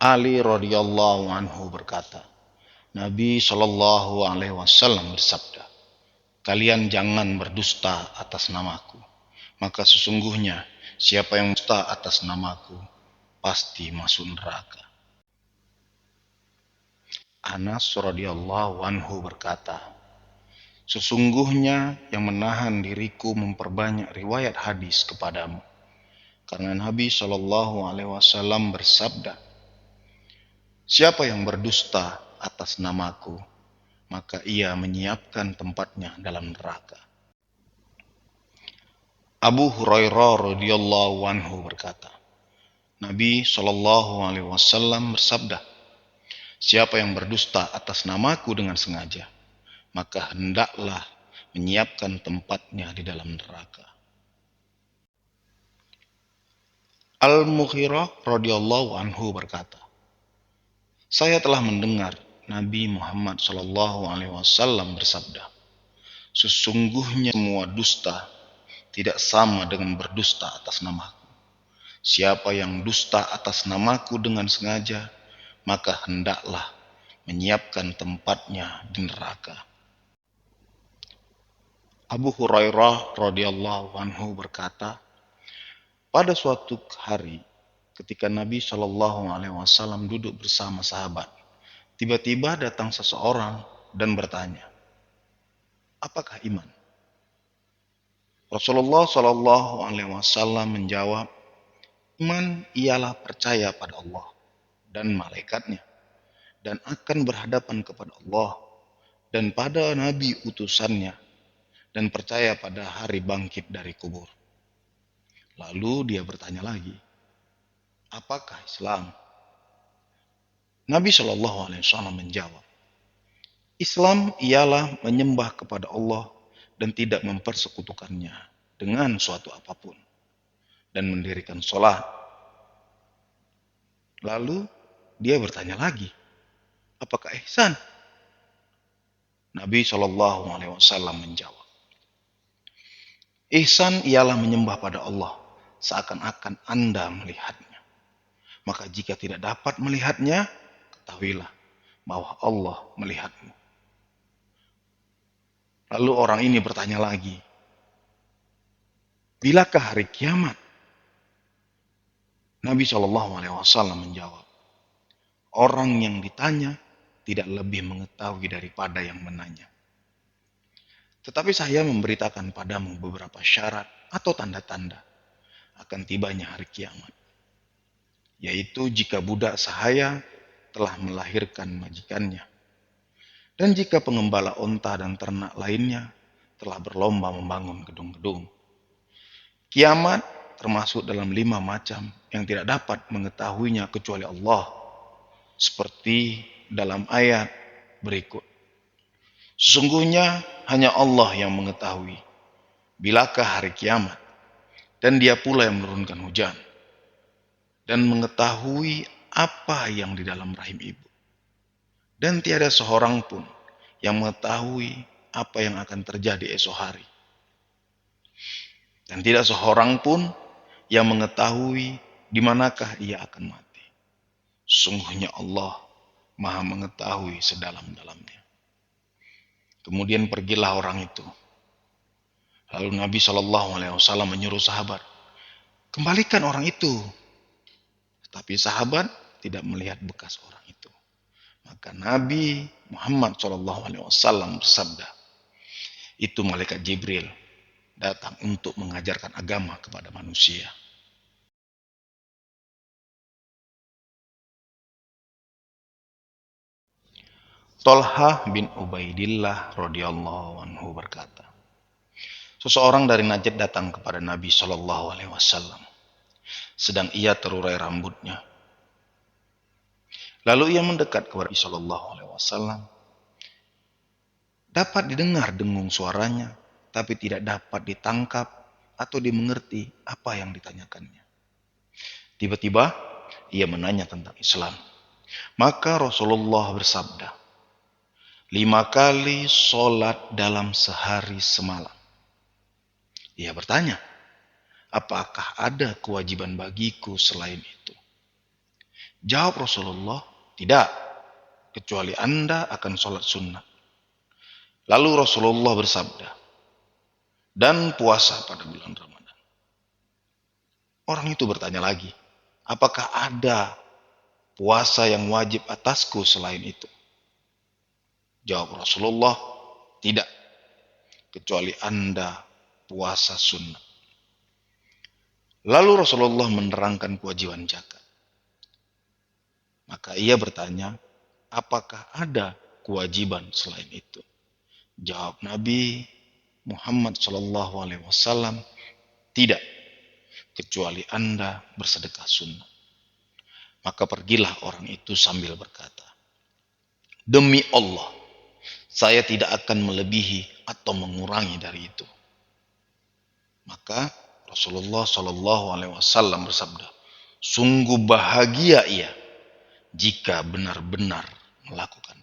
Ali radhiyallahu anhu berkata, Nabi Shallallahu alaihi wasallam bersabda, kalian jangan berdusta atas namaku, maka sesungguhnya siapa yang dusta atas namaku pasti masuk neraka. Anas radhiyallahu anhu berkata, sesungguhnya yang menahan diriku memperbanyak riwayat hadis kepadamu, karena Nabi Shallallahu alaihi wasallam bersabda, siapa yang berdusta atas namaku, maka ia menyiapkan tempatnya dalam neraka. Abu Hurairah radhiyallahu anhu berkata, Nabi Shallallahu alaihi wasallam bersabda, siapa yang berdusta atas namaku dengan sengaja, maka hendaklah menyiapkan tempatnya di dalam neraka. Al-Mughirah radhiyallahu anhu berkata, saya telah mendengar Nabi Muhammad Shallallahu alaihi wasallam bersabda, sesungguhnya semua dusta tidak sama dengan berdusta atas namaku. Siapa yang dusta atas namaku dengan sengaja, maka hendaklah menyiapkan tempatnya di neraka. Abu Hurairah radhiyallahu anhu berkata, pada suatu hari ketika Nabi Shallallahu alaihi wasallam duduk bersama sahabat, tiba-tiba datang seseorang dan bertanya, apakah iman? Rasulullah Shallallahu alaihi wasallam menjawab, iman ialah percaya pada Allah dan malaikatnya, dan akan berhadapan kepada Allah dan pada nabi utusannya, dan percaya pada hari bangkit dari kubur. Lalu dia bertanya lagi, apakah Islam? Nabi Shallallahu alaihi wasallam menjawab, Islam ialah menyembah kepada Allah dan tidak mempersekutukannya dengan suatu apapun, dan mendirikan sholat. Lalu dia bertanya lagi, apakah ihsan? Nabi Shallallahu alaihi wasallam menjawab, ihsan ialah menyembah pada Allah seakan-akan Anda melihatnya. Maka jika tidak dapat melihatnya, ketahuilah bahwa Allah melihatmu. Lalu orang ini bertanya lagi, bilakah hari kiamat? Nabi Shallallahu alaihi wasallam menjawab, orang yang ditanya tidak lebih mengetahui daripada yang menanya. Tetapi saya memberitakan padamu beberapa syarat atau tanda-tanda akan tibanya hari kiamat. Yaitu jika budak sahaya telah melahirkan majikannya, dan jika pengembala onta dan ternak lainnya telah berlomba membangun gedung-gedung. Kiamat termasuk dalam 5 macam yang tidak dapat mengetahuinya kecuali Allah, seperti dalam ayat berikut. Sesungguhnya hanya Allah yang mengetahui bilakah hari kiamat, dan dia pula yang menurunkan hujan, dan mengetahui apa yang di dalam rahim ibu. Dan tiada seorang pun yang mengetahui apa yang akan terjadi esok hari. Dan tidak seorang pun yang mengetahui di manakah ia akan mati. Sungguhnya Allah Maha mengetahui sedalam-dalamnya. Kemudian pergilah orang itu. Lalu Nabi Shallallahu alaihi wasallam menyuruh sahabat, kembalikan orang itu. Tapi sahabat tidak melihat bekas orang itu. Maka Nabi Muhammad Shallallahu alaihi wasallam bersabda, itu malaikat Jibril datang untuk mengajarkan agama kepada manusia. Tolhah bin Ubaidillah radhiyallahu anhu berkata, seseorang dari Najd datang kepada Nabi Shallallahu alaihi wasallam, sedang ia terurai rambutnya. Lalu ia mendekat kepada Nabi Shallallahu alaihi wasallam. Dapat didengar dengung suaranya, tapi tidak dapat ditangkap atau dimengerti apa yang ditanyakannya. Tiba-tiba ia menanya tentang Islam. Maka Rasulullah bersabda, 5 kali sholat dalam sehari semalam. Ia bertanya, apakah ada kewajiban bagiku selain itu? Jawab Rasulullah, tidak, kecuali Anda akan sholat sunnah. Lalu Rasulullah bersabda, dan puasa pada bulan Ramadan. Orang itu bertanya lagi, apakah ada puasa yang wajib atasku selain itu? Jawab Rasulullah, tidak, kecuali Anda puasa sunnah. Lalu Rasulullah menerangkan kewajiban zakat. Maka ia bertanya, apakah ada kewajiban selain itu? Jawab Nabi Muhammad SAW, tidak, kecuali Anda bersedekah sunnah. Maka pergilah orang itu sambil berkata, demi Allah, saya tidak akan melebihi atau mengurangi dari itu. Maka Rasulullah SAW bersabda, sungguh bahagia ia jika benar-benar melakukan